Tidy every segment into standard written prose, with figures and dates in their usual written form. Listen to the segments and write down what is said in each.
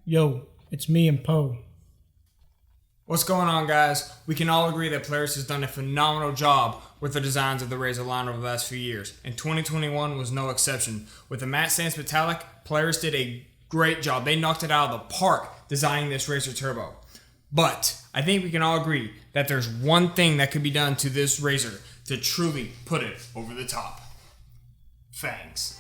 Yo, it's me and Poe. What's going on, guys? We can all agree that Polaris has done a phenomenal job with the designs of the RZR line over the last few years, and 2021 was no exception. With the matte stance metallic, Polaris did a great job. They knocked it out of the park designing this RZR Turbo. But I think we can all agree that there's one thing that could be done to this RZR to truly put it over the top. Fangs.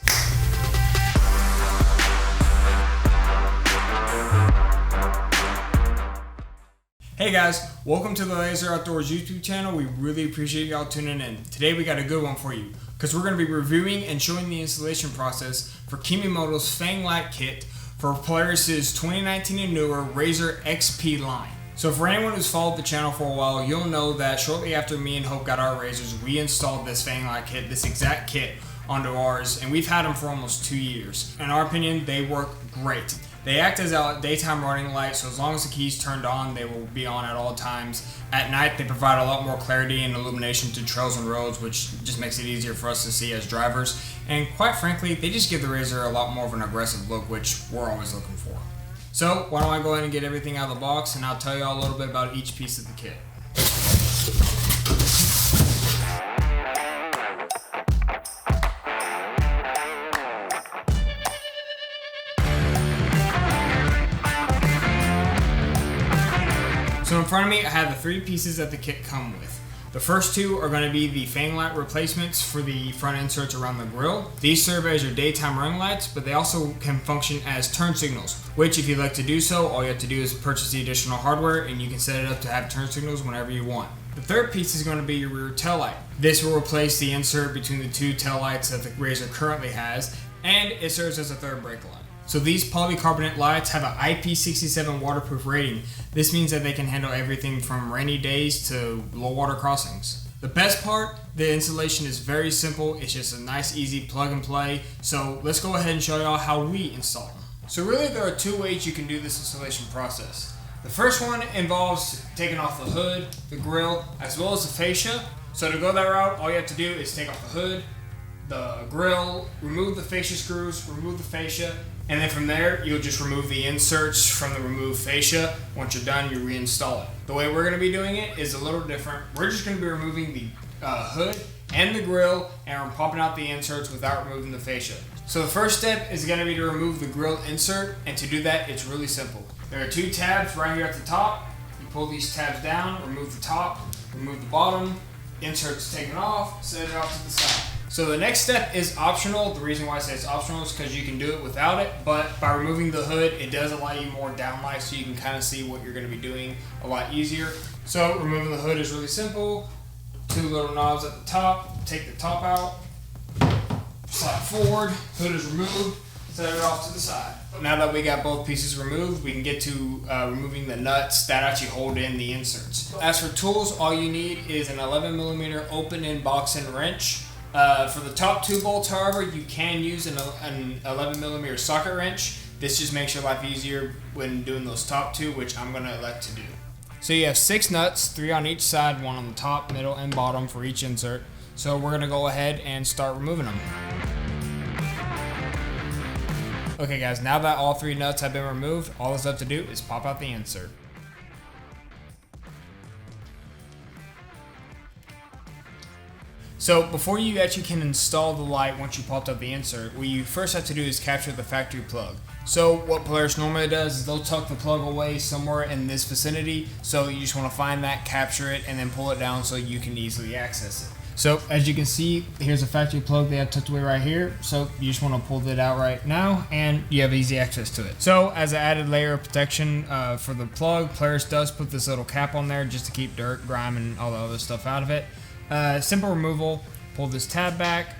Hey guys, welcome to the Laser Outdoors YouTube channel. We really appreciate y'all tuning in. Today we got a good one for you because we're going to be reviewing and showing the installation process for Kemimoto's Fang Light kit for Polaris's 2019 and newer RZR XP line. So for anyone who's followed the channel for a while, you'll know that shortly after me and Hope got our RZRs, we installed this Fang Light kit, this exact kit, onto ours, and we've had them for almost 2 years. In our opinion, they work great. They act as a daytime running light, so as long as the key's turned on, they will be on at all times. At night, they provide a lot more clarity and illumination to trails and roads, which just makes it easier for us to see as drivers. And quite frankly, they just give the RZR a lot more of an aggressive look, which we're always looking for. So why don't I go ahead and get everything out of the box, and I'll tell you all a little bit about each piece of the kit. So in front of me, I have the 3 pieces that the kit come with. The first 2 are going to be the Fang Light replacements for the front inserts around the grille. These serve as your daytime running lights, but they also can function as turn signals, which if you'd like to do so, all you have to do is purchase the additional hardware and you can set it up to have turn signals whenever you want. The third piece is going to be your rear tail light. This will replace the insert between the 2 tail lights that the RZR currently has, and it serves as a third brake light. So these polycarbonate lights have an IP67 waterproof rating. This means that they can handle everything from rainy days to low water crossings. The best part, the installation is very simple. It's just a nice, easy plug and play. So let's go ahead and show y'all how we install them. So really there are 2 ways you can do this installation process. The first one involves taking off the hood, the grille, as well as the fascia. So to go that route, all you have to do is take off the hood, the grille, remove the fascia screws, remove the fascia, and then from there, you'll just remove the inserts from the removed fascia. Once you're done, you reinstall it. The way we're going to be doing it is a little different. We're just going to be removing the hood and the grille, and we're popping out the inserts without removing the fascia. So the first step is going to be to remove the grille insert, and to do that, it's really simple. There are 2 tabs right here at the top. You pull these tabs down, remove the top, remove the bottom, insert's taken off, set it off to the side. So the next step is optional. The reason why I say it's optional is because you can do it without it, but by removing the hood, it does allow you more downlight so you can kind of see what you're going to be doing a lot easier. So removing the hood is really simple. 2 little knobs at the top, take the top out, slide forward, hood is removed, set it off to the side. Now that we got both pieces removed, we can get to removing the nuts that actually hold in the inserts. As for tools, all you need is an 11mm open-end box-end wrench. For the top 2 bolts, however, you can use an 11mm socket wrench. This just makes your life easier when doing those top 2, which I'm going to elect to do. So you have 6 nuts, 3 on each side, 1 on the top, middle, and bottom for each insert. So we're going to go ahead and start removing them. Okay guys, now that all 3 nuts have been removed, all that's left to do is pop out the insert. So before you actually can install the light once you popped up the insert, what you first have to do is capture the factory plug. So what Polaris normally does is they'll tuck the plug away somewhere in this vicinity, so you just want to find that, capture it, and then pull it down so you can easily access it. So as you can see, here's a factory plug they have tucked away right here. So you just want to pull that out right now and you have easy access to it. So as an added layer of protection for the plug, Polaris does put this little cap on there just to keep dirt, grime, and all the other stuff out of it. Simple removal, pull this tab back,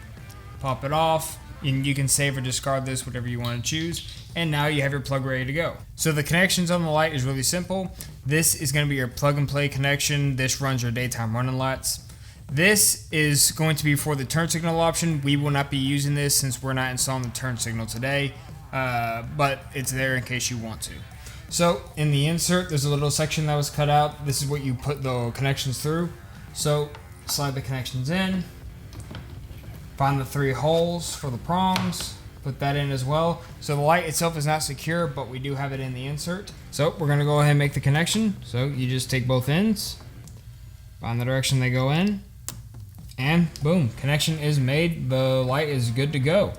pop it off, and you can save or discard this, whatever you want to choose. And now you have your plug ready to go. So the connections on the light is really simple. This is going to be your plug and play connection. This runs your daytime running lights. This is going to be for the turn signal option. We will not be using this since we're not installing the turn signal today, but it's there in case you want to. So in the insert, there's a little section that was cut out. This is what you put the connections through. So slide the connections in, find the 3 holes for the prongs, put that in as well. So the light itself is not secure, but we do have it in the insert. So we're gonna go ahead and make the connection. So you just take both ends, find the direction they go in, and boom, connection is made. The light is good to go.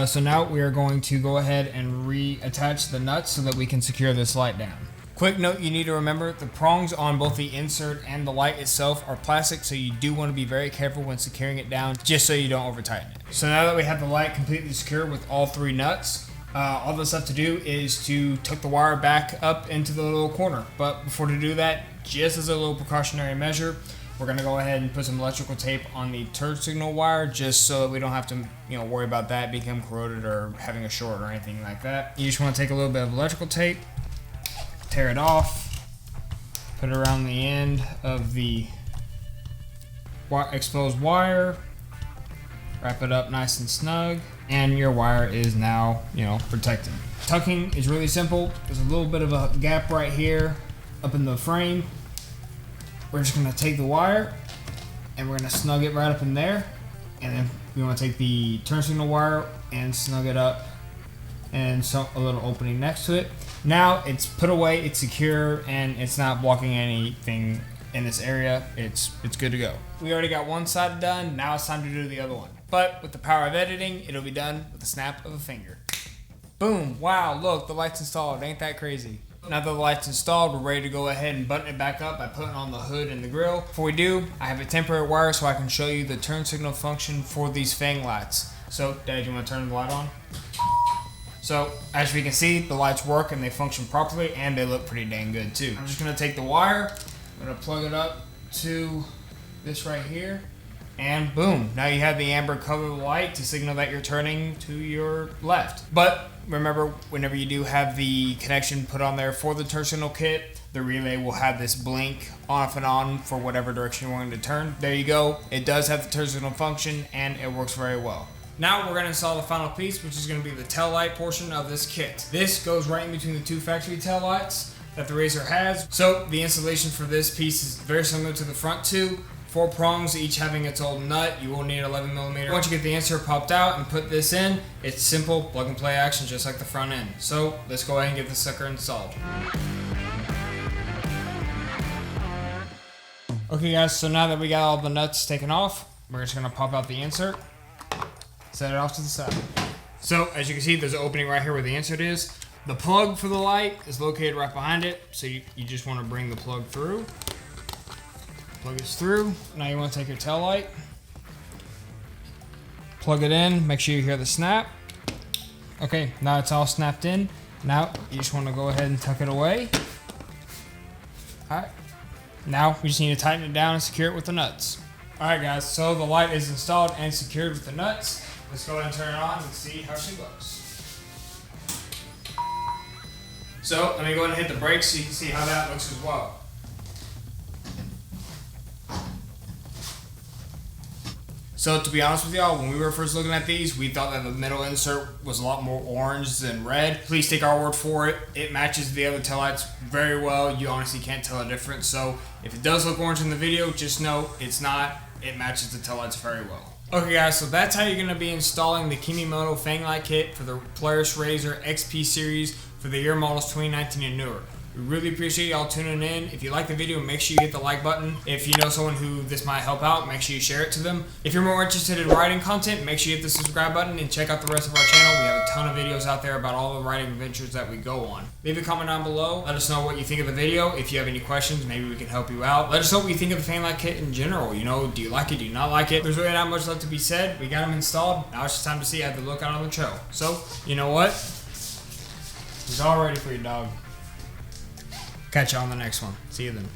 So now we are going to go ahead and reattach the nuts so that we can secure this light down. Quick note you need to remember, the prongs on both the insert and the light itself are plastic, so you do want to be very careful when securing it down, just so you don't over tighten it. So now that we have the light completely secure with all 3 nuts, all that's left to do is to tuck the wire back up into the little corner. But before to do that, just as a little precautionary measure, we're going to go ahead and put some electrical tape on the turn signal wire, just so that we don't have to worry about that becoming corroded or having a short or anything like that. You just want to take a little bit of electrical tape, tear it off, put it around the end of the exposed wire, wrap it up nice and snug, and your wire is now, protected. Tucking is really simple. There's a little bit of a gap right here up in the frame. We're just gonna take the wire and we're gonna snug it right up in there, and then we want to take the turn signal wire and snug it up and a little opening next to it. Now it's put away, it's secure, and it's not blocking anything in this area. It's good to go. We already got one side done, now it's time to do the other one. But with the power of editing, it'll be done with the snap of a finger. Boom, wow, look, the light's installed, ain't that crazy? Now that the light's installed, we're ready to go ahead and button it back up by putting on the hood and the grill. Before we do, I have a temporary wire so I can show you the turn signal function for these Fang lights. So, Dad, you want to turn the light on? So, as we can see, the lights work and they function properly, and they look pretty dang good too. I'm just going to take the wire, I'm going to plug it up to this right here, and boom, now you have the amber color light to signal that you're turning to your left. But remember, whenever you do have the connection put on there for the turn signal kit, the relay will have this blink off and on for whatever direction you're wanting to turn. There you go, it does have the turn signal function and it works very well. Now we're going to install the final piece, which is going to be the tail light portion of this kit. This goes right in between the 2 factory tail lights that the RZR has. So the installation for this piece is very similar to the front 2. 4 prongs, each having its own nut. You will need 11mm. Once you get the insert popped out and put this in, it's simple plug and play action just like the front end. So let's go ahead and get this sucker installed. Okay guys, so now that we got all the nuts taken off, we're just going to pop out the insert. Set it off to the side. So as you can see, there's an opening right here where the insert is. The plug for the light is located right behind it, so you just want to bring the plug through. Plug this through. Now you want to take your tail light, plug it in, make sure you hear the snap. Okay, now it's all snapped in. Now you just want to go ahead and tuck it away. Alright, now we just need to tighten it down and secure it with the nuts. Alright guys, so the light is installed and secured with the nuts. Let's go ahead and turn it on and see how she looks. So let me go ahead and hit the brakes so you can see how that looks as well. So to be honest with y'all, when we were first looking at these, we thought that the middle insert was a lot more orange than red. Please take our word for it. It matches the other taillights very well. You honestly can't tell a difference. So if it does look orange in the video, just know it's not. It matches the taillights very well. Okay guys, so that's how you're going to be installing the Kemimoto Fang Light kit for the Polaris RZR XP series for the year models 2019 and newer. We really appreciate y'all tuning in. If you like the video, make sure you hit the like button. If you know someone who this might help out, make sure you share it to them. If you're more interested in writing content, make sure you hit the subscribe button and check out the rest of our channel. We have a ton of videos out there about all the writing adventures that we go on. Leave a comment down below. Let us know what you think of the video. If you have any questions, maybe we can help you out. Let us know what you think of the Fang Light kit in general. Do you like it? Do you not like it? There's really not much left to be said. We got them installed. Now it's just time to see how they look out on the trail. So, you know what? It's all ready for you, dog. Catch you on the next one. See you then.